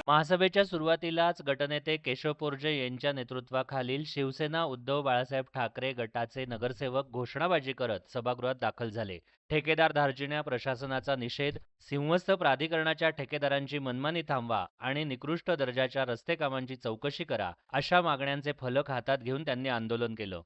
महासभेच्या सुरुवातीलाच गटनेते केशव पोर्जे यांच्या नेतृत्वाखालील शिवसेना उद्धव बाळासाहेब ठाकरे गटाचे नगरसेवक घोषणाबाजी करत सभागृहात दाखल झाले. ठेकेदार धार्जिण्या प्रशासनाचा निषेध, सिंहस्थ प्राधिकरणाच्या ठेकेदारांची मनमानी थांबवा आणि निकृष्ट दर्जाच्या रस्ते कामांची चौकशी करा, अशा मागण्यांचे फलक हातात घेऊन त्यांनी आंदोलन केलं.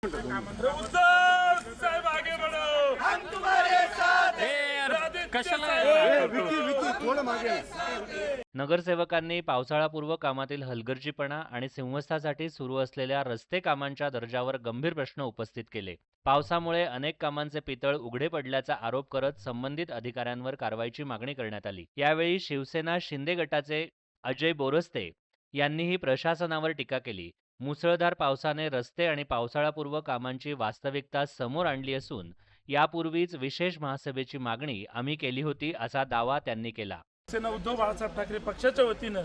नगरसेवकांनी पावसाळापूर्व कामातील हलगर्जीपणा आणि सिंहस्थासाठी सुरू असलेल्या रस्ते कामांच्या दर्जावर गंभीर प्रश्न उपस्थित केले. पावसामुळे अनेक कामांचे पितळ उघडे पडल्याचा आरोप करत संबंधित अधिकाऱ्यांवर कारवाईची मागणी करण्यात आली. यावेळी शिवसेना शिंदे गटाचे अजय बोरस्ते यांनीही प्रशासनावर टीका केली. मुसळधार पावसाने रस्ते आणि पावसाळापूर्व कामांची वास्तविकता समोर आणली असून यापूर्वीच विशेष महासभेची मागणी आम्ही केली होती, असा दावा त्यांनी केला. शिवसेना उद्धव बाळासाहेब ठाकरे पक्षाच्या वतीनं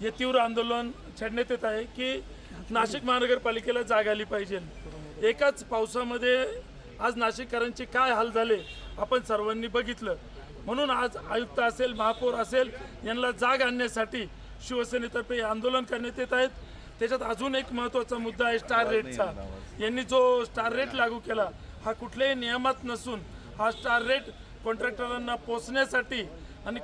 हे तीव्र आंदोलन छेडण्यात येत आहे की नाशिक महानगरपालिकेला जाग आली पाहिजे. एकाच पावसामध्ये आज नाशिककरांचे काय हाल झाले आपण सर्वांनी बघितलं. म्हणून आज आयुक्त असेल, महापौर असेल, यांना जाग आणण्यासाठी शिवसेनेतर्फे आंदोलन करण्यात येत आहेत. त्याच्यात अजून एक महत्त्वाचा मुद्दा आहे स्टार रेटचा. यांनी जो स्टार रेट लागू केला हा कुठल्याही नियमात नसून हा स्टार रेट कॉन्ट्रॅक्टरांना पोचण्यासाठी आणि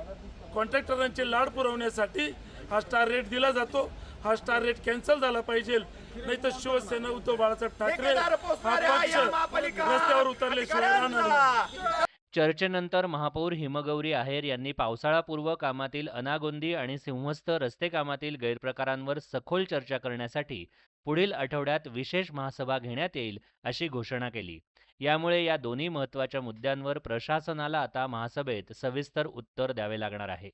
कॉन्ट्रॅक्टरांचे लाड पुरवण्यासाठी हा स्टार रेट दिला जातो. हा स्टार रेट कॅन्सल झाला पाहिजे, नाही तर शिवसेना उद्धव बाळासाहेब ठाकरे हा पक्ष रस्त्यावर उतरल्याशिवाय राहणार नाही. चर्चेनंतर महापौर हिमगौरी आहेर यांनी पावसाळापूर्व कामातील अनागोंदी आणि सिंहस्थ रस्ते कामातील गैरप्रकारांवर सखोल चर्चा करण्यासाठी पुढील आठवड्यात विशेष महासभा घेण्यात येईल, अशी घोषणा केली. यामुळे या दोन्ही महत्त्वाच्या मुद्द्यांवर प्रशासनाला आता महासभेत सविस्तर उत्तर द्यावे लागणार आहे.